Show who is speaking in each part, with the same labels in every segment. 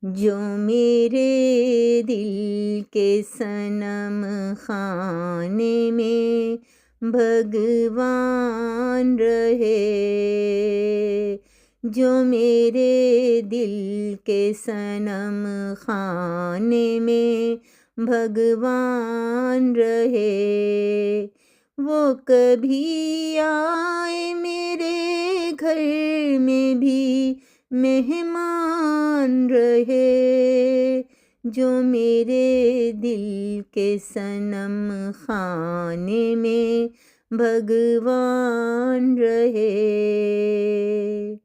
Speaker 1: जो मेरे दिल के सनम खाने में भगवान रहे, जो मेरे दिल के सनम खाने में भगवान रहे, वो कभी आए मेरे घर में भी मेहमान रहे, जो मेरे दिल के सनम खाने में भगवान रहे।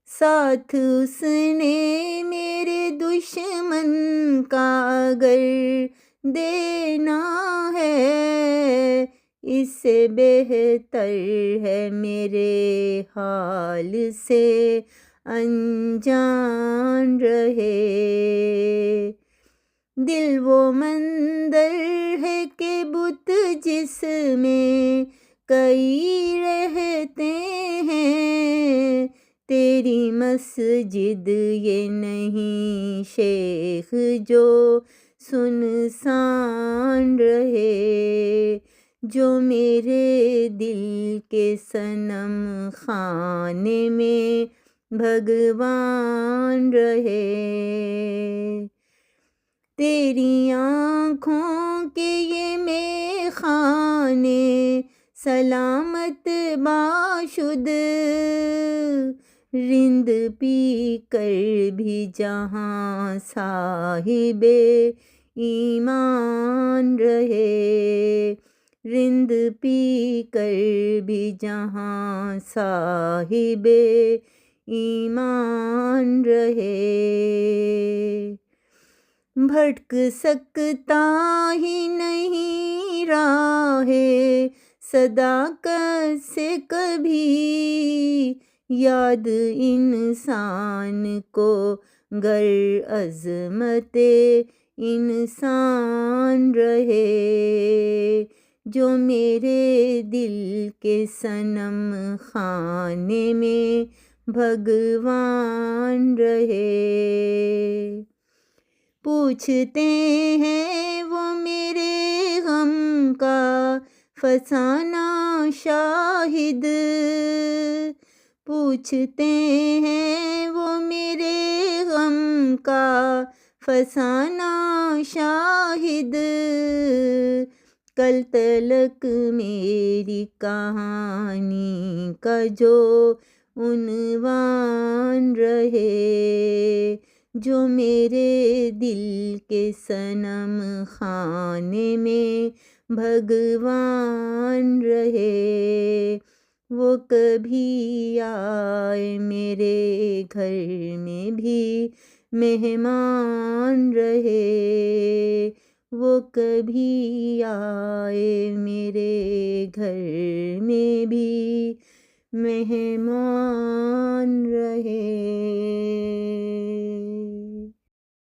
Speaker 1: साथ उसने मेरे दुश्मन का अगर देना है, इससे बेहतर है मेरे हाल से अनजान रहे। दिल वो मंदिर है कि बुत जिसमें कई रहते हैं, तेरी मस्जिद ये नहीं शेख जो सुनसान रहे, जो मेरे दिल के सनम खाने में भगवान रहे। तेरी आँखों के ये मेखाने सलामत बाशुद, रिंद पी कर भी जहाँ साहिबे ईमान रहे, रिंद पी कर भी जहाँ साहिबे ईमान रहे। भटक सकता ही नहीं राहे सदाकत से कभी, याद इंसान को गर अज़मते इंसान रहे, जो मेरे दिल के सनम खाने में भगवान रहे। पूछते हैं वो मेरे गम का फसाना शाहिद, पूछते हैं वो मेरे गम का फसाना शाहिद, कल तलक मेरी कहानी का जो उन्वान रहे, जो मेरे दिल के सनम खाने में भगवान रहे, वो कभी आए मेरे घर में भी मेहमान रहे, वो कभी आए मेरे घर में भी मेहमान रहे।